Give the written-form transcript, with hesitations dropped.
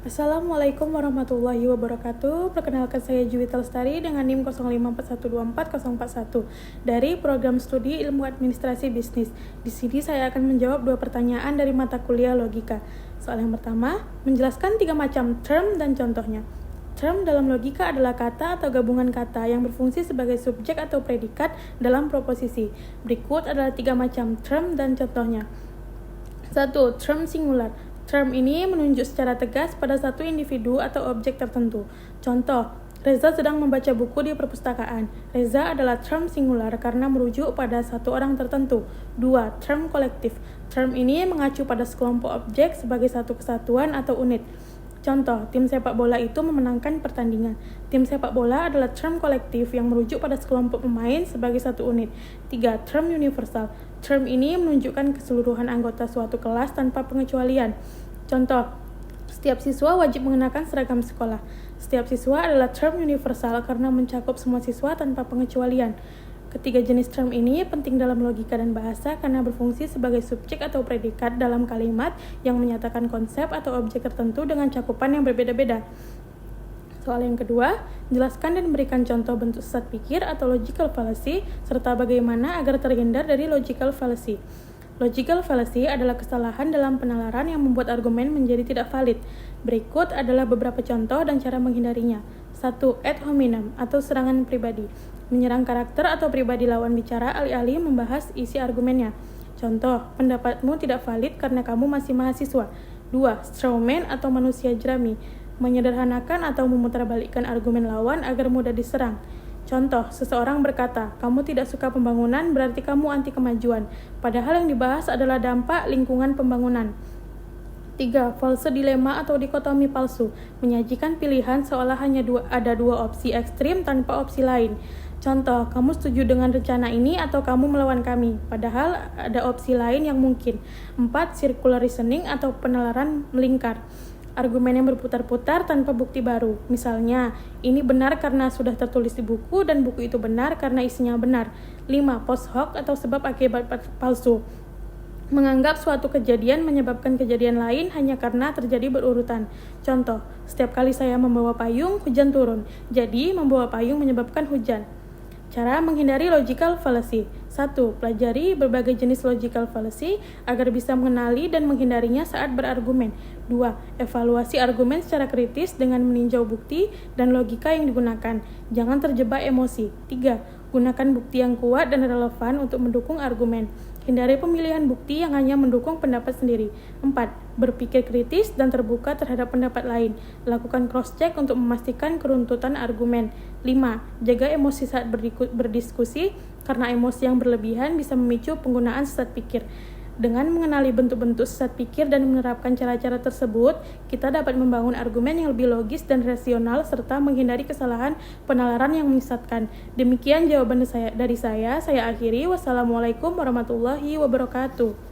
Assalamualaikum warahmatullahi wabarakatuh. Perkenalkan saya Juwita Lestari dengan NIM 054124041 dari Program Studi Ilmu Administrasi Bisnis. Di sini saya akan menjawab 2 pertanyaan dari mata kuliah logika. Soal yang pertama, menjelaskan 3 macam term dan contohnya. Term dalam logika adalah kata atau gabungan kata yang berfungsi sebagai subjek atau predikat dalam proposisi. Berikut adalah 3 macam term dan contohnya. 1. Term singular. Term ini menunjuk secara tegas pada satu individu atau objek tertentu. Contoh, Reza sedang membaca buku di perpustakaan. Reza adalah term singular karena merujuk pada satu orang tertentu. 2. Term kolektif. Term ini mengacu pada sekelompok objek sebagai satu kesatuan atau unit. Contoh, tim sepak bola itu memenangkan pertandingan. Tim sepak bola adalah term kolektif yang merujuk pada sekelompok pemain sebagai satu unit. 3. Term universal. Term ini menunjukkan keseluruhan anggota suatu kelas tanpa pengecualian. Contoh, setiap siswa wajib mengenakan seragam sekolah. Setiap siswa adalah term universal karena mencakup semua siswa tanpa pengecualian. Ketiga jenis term ini penting dalam logika dan bahasa karena berfungsi sebagai subjek atau predikat dalam kalimat yang menyatakan konsep atau objek tertentu dengan cakupan yang berbeda-beda. Soal yang kedua, jelaskan dan berikan contoh bentuk sesat pikir atau logical fallacy, serta bagaimana agar terhindar dari logical fallacy. Logical fallacy adalah kesalahan dalam penalaran yang membuat argumen menjadi tidak valid. Berikut adalah beberapa contoh dan cara menghindarinya. 1. Ad hominem atau serangan pribadi. Menyerang karakter atau pribadi lawan bicara alih-alih membahas isi argumennya. Contoh, pendapatmu tidak valid karena kamu masih mahasiswa. 2. Strawman atau manusia jerami. Menyederhanakan atau memutarbalikkan argumen lawan agar mudah diserang. Contoh, seseorang berkata, kamu tidak suka pembangunan berarti kamu anti kemajuan, padahal yang dibahas adalah dampak lingkungan pembangunan. 3. False dilema atau dikotomi palsu. Menyajikan pilihan seolah hanya ada dua opsi ekstrim tanpa opsi lain. Contoh, kamu setuju dengan rencana ini atau kamu melawan kami, padahal ada opsi lain yang mungkin. 4. Circular reasoning atau penalaran melingkar. Argumen yang berputar-putar tanpa bukti baru. Misalnya, ini benar karena sudah tertulis di buku dan buku itu benar karena isinya benar. 5. Post hoc atau sebab akibat palsu. Menganggap suatu kejadian menyebabkan kejadian lain hanya karena terjadi berurutan. Contoh, setiap kali saya membawa payung, hujan turun. Jadi, membawa payung menyebabkan hujan. Cara menghindari logical fallacy. 1. Pelajari berbagai jenis logical fallacy agar bisa mengenali dan menghindarinya saat berargumen. 2. Evaluasi argumen secara kritis dengan meninjau bukti dan logika yang digunakan. Jangan terjebak emosi. 3. Gunakan bukti yang kuat dan relevan untuk mendukung argumen. Hindari pemilihan bukti yang hanya mendukung pendapat sendiri. 4. Berpikir kritis dan terbuka terhadap pendapat lain. Lakukan cross-check untuk memastikan keruntutan argumen. 5. Jaga emosi saat berdiskusi, karena emosi yang berlebihan bisa memicu penggunaan sesat pikir. Dengan mengenali bentuk-bentuk sesat pikir dan menerapkan cara-cara tersebut, kita dapat membangun argumen yang lebih logis dan rasional serta menghindari kesalahan penalaran yang menyesatkan. Demikian jawaban dari saya akhiri. Wassalamualaikum warahmatullahi wabarakatuh.